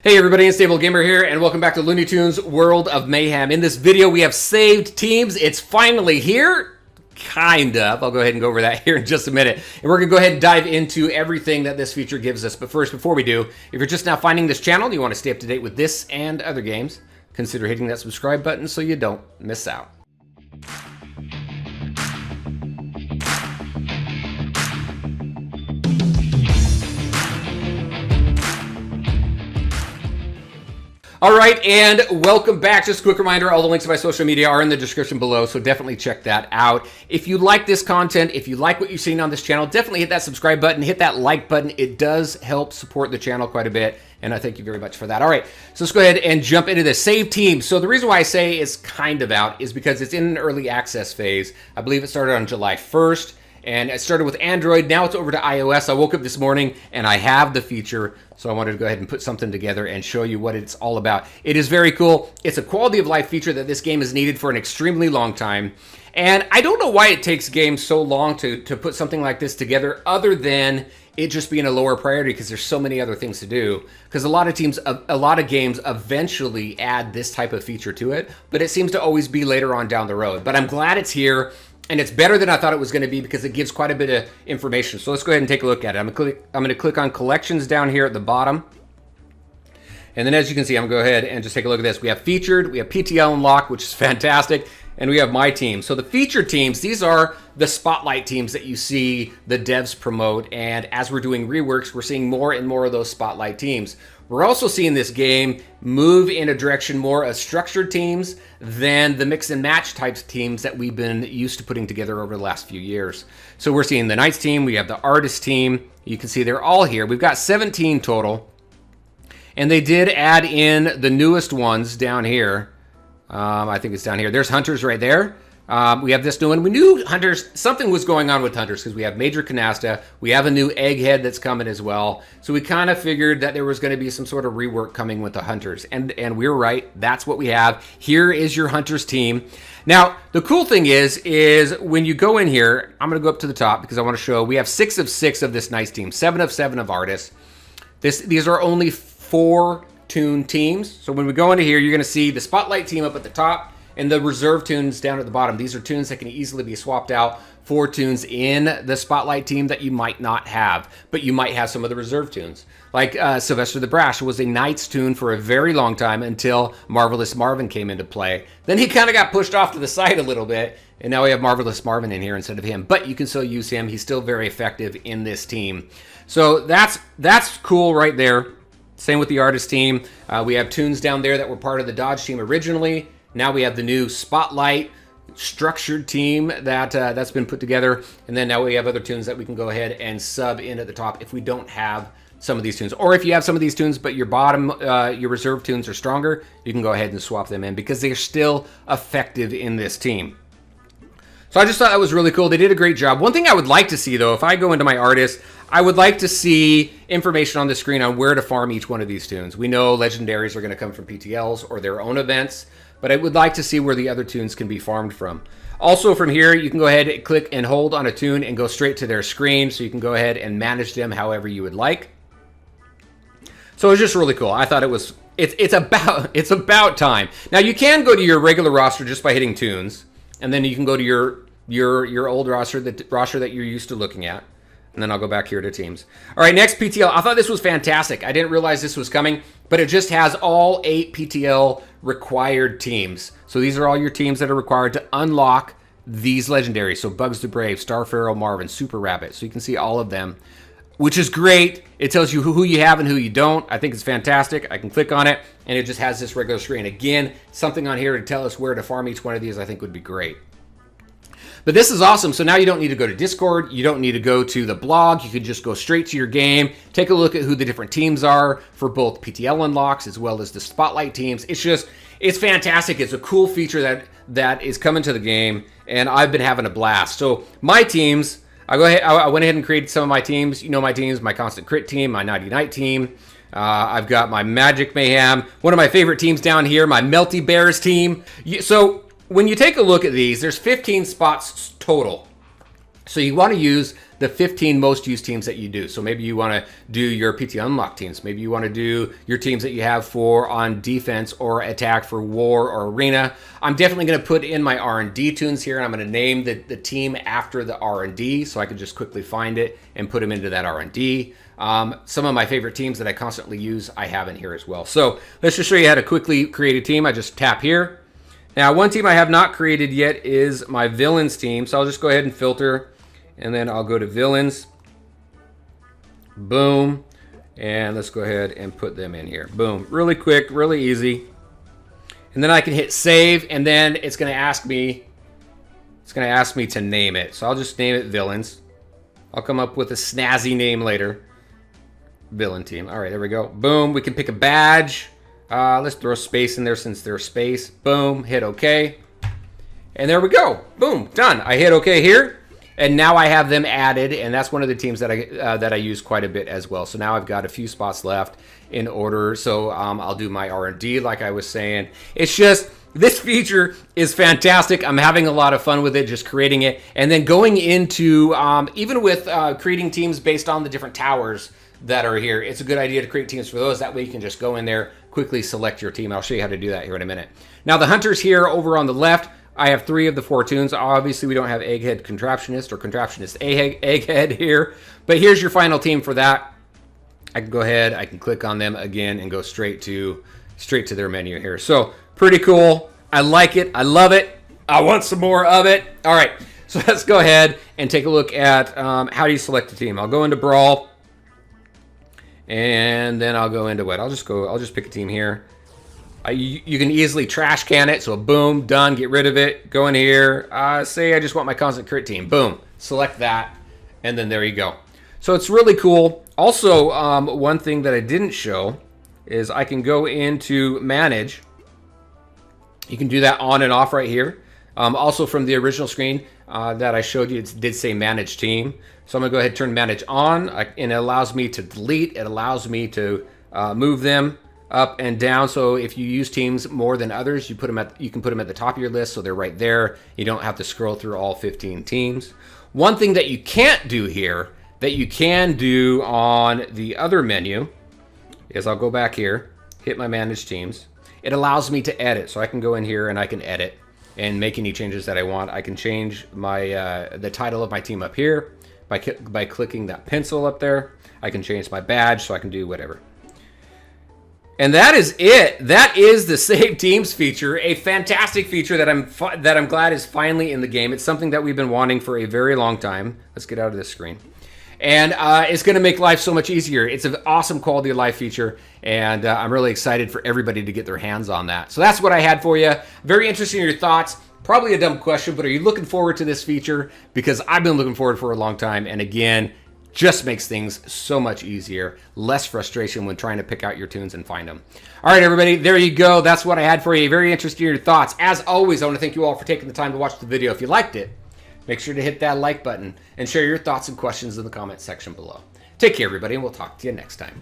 Hey everybody, Unstable Gamer here, and welcome back to Looney Tunes World of Mayhem. In this video, we have saved teams. It's finally here. Kind of. I'll go ahead and go over that here in just a minute. And we're going to go ahead and dive into everything that this feature gives us. But first, before we do, if you're just now finding this channel and you want to stay up to date with this and other games, consider hitting that subscribe button so you don't miss out. All right, and welcome back. Just a quick reminder, all the links to my social media are in the description below, so definitely check that out. If you like this content, if you like what you've seen on this channel, definitely hit that subscribe button, hit that like button. It does help support the channel quite a bit, and I thank you very much for that. All right, so let's go ahead and jump into this. Save team. So the reason why I say it's kind of out is because it's in an early access phase. I believe it started on July 1st. And it started with Android, now it's over to iOS. I woke up this morning and I have the feature, so I wanted to go ahead and put something together and show you what it's all about. It is very cool. It's a quality of life feature that this game has needed for an extremely long time. And I don't know why it takes games so long to put something like this together, other than it just being a lower priority because there's so many other things to do. Because a lot of games eventually add this type of feature to it, but it seems to always be later on down the road. But I'm glad it's here. And it's better than I thought it was going to be because it gives quite a bit of information. So let's go ahead and take a look at it. I'm going to click on collections down here at the bottom. And then as you can see, I'm going to go ahead and just take a look at this. We have featured, we have PTL unlock, which is fantastic. And we have my team. So the featured teams, these are the spotlight teams that you see the devs promote. And as we're doing reworks, we're seeing more and more of those spotlight teams. We're also seeing this game move in a direction more of structured teams than the mix and match types of teams that we've been used to putting together over the last few years. So we're seeing the Knights team, we have the Artist team. You can see they're all here. We've got 17 total. And they did add in the newest ones down here. I think it's down here. There's Hunters right there. We have this new one. We knew Hunters, something was going on with Hunters because we have Major Canasta. We have a new Egghead that's coming as well. So we kind of figured that there was going to be some sort of rework coming with the Hunters. And we were right. That's what we have. Here is your Hunters team. Now, the cool thing is when you go in here, I'm going to go up to the top because I want to show we have 6 of 6 of this nice team, 7 of 7 of Artists. These are only 4 tune teams. So when we go into here, you're going to see the Spotlight team up at the top and the reserve tunes down at the bottom. These are tunes that can easily be swapped out for tunes in the Spotlight team that you might not have, but you might have some of the reserve tunes. Like Sylvester the Brash was a Knights tune for a very long time until Marvelous Marvin came into play. Then he kind of got pushed off to the side a little bit, and now we have Marvelous Marvin in here instead of him. But you can still use him. He's still very effective in this team. So that's cool right there. Same with the Artist team. We have tunes down there that were part of the Dodge team originally. Now we have the new Spotlight structured team that's been put together. And then now we have other tunes that we can go ahead and sub in at the top if we don't have some of these tunes. Or if you have some of these tunes, but your bottom, your reserve tunes are stronger, you can go ahead and swap them in because they're still effective in this team. So I just thought that was really cool. They did a great job. One thing I would like to see, though, if I go into my artist, I would like to see information on the screen on where to farm each one of these tunes. We know legendaries are going to come from PTLs or their own events, but I would like to see where the other tunes can be farmed from. Also from here, you can go ahead and click and hold on a tune and go straight to their screen, so you can go ahead and manage them however you would like. So it's just really cool. I thought it's about time. Now you can go to your regular roster just by hitting tunes, and then you can go to your old roster, the roster that you're used to looking at. And then I'll go back here to teams. All right, next PTL. I thought this was fantastic. I didn't realize this was coming, but it just has all 8 PTL required teams. So these are all your teams that are required to unlock these legendaries. So Bugs the Brave, Star Pharaoh, Marvin, Super Rabbit. So you can see all of them, which is great. It tells you who you have and who you don't. I think it's fantastic. I can click on it, and it just has this regular screen. Again, something on here to tell us where to farm each one of these I think would be great. But this is awesome. So now you don't need to go to Discord. You don't need to go to the blog. You can just go straight to your game. Take a look at who the different teams are for both PTL unlocks as well as the Spotlight teams. It's fantastic. It's a cool feature that is coming to the game, and I've been having a blast. So my teams, I went ahead and created some of my teams. You know my teams, my Constant Crit team, my Nighty Night team. I've got my Magic Mayhem. One of my favorite teams down here, my Melty Bears team. When you take a look at these, there's 15 spots total. So you want to use the 15 most used teams that you do. So maybe you want to do your PT Unlock teams. Maybe you want to do your teams that you have for on defense or attack for war or arena. I'm definitely going to put in my R&D tunes here, and I'm going to name the team after the R&D so I can just quickly find it and put them into that R&D. Some of my favorite teams that I constantly use, I have in here as well. So let's just show you how to quickly create a team. I just tap here. Now, one team I have not created yet is my villains team. So I'll just go ahead and filter, and then I'll go to villains. Boom. And let's go ahead and put them in here. Boom. Really quick, really easy. And then I can hit save, and then it's going to ask me to name it. So I'll just name it villains. I'll come up with a snazzy name later. Villain team. All right, there we go. Boom. We can pick a badge. Let's throw space in there since there's space. Boom. Hit OK. And there we go. Boom. Done. I hit OK here. And now I have them added. And that's one of the teams that I use quite a bit as well. So now I've got a few spots left in order. So I'll do my R&D like I was saying. It's just, this feature is fantastic. I'm having a lot of fun with it, just creating it. And then going into, even with creating teams based on the different towers that are here, it's a good idea to create teams for those. That way you can just go in there, quickly select your team. I'll show you how to do that here in a minute. Now the hunters here over on the left, I have 3 of the 4 tunes. Obviously we don't have Egghead Contraptionist or Contraptionist Egghead here, but here's your final team for that. I can go ahead, I can click on them again and go straight to their menu here. So pretty cool. I like it. I love it. I want some more of it. All right, so let's go ahead and take a look at how do you select a team. I'll go into Brawl. And then I'll go into what? I'll just pick a team here. You can easily trash can it. So boom, done, get rid of it. Go in here. Say I just want my constant crit team. Boom, select that. And then there you go. So it's really cool. Also, one thing that I didn't show is I can go into manage. You can do that on and off right here. Also from the original screen that I showed you, it did say manage team. So I'm gonna go ahead and turn manage on, and it allows me to delete. It allows me to move them up and down. So if you use teams more than others, you can put them at the top of your list, so they're right there. You don't have to scroll through all 15 teams. One thing that you can't do here, that you can do on the other menu, is I'll go back here, hit my manage teams. It allows me to edit, so I can go in here and I can edit and make any changes that I want. I can change my the title of my team up here by clicking that pencil up there. I can change my badge, so I can do whatever. And that is it. That is the Save Teams feature, a fantastic feature that I'm glad is finally in the game. It's something that we've been wanting for a very long time. Let's get out of this screen. And it's going to make life so much easier. It's an awesome quality of life feature, and I'm really excited for everybody to get their hands on that. So that's what I had for you. Very interesting in your thoughts. Probably a dumb question, but are you looking forward to this feature? Because I've been looking forward for a long time, and again, just makes things so much easier. Less frustration when trying to pick out your tunes and find them. All right, everybody, there you go. That's what I had for you. Very interesting in your thoughts. As always, I want to thank you all for taking the time to watch the video. If you liked it, make sure to hit that like button and share your thoughts and questions in the comments section below. Take care, everybody, and we'll talk to you next time.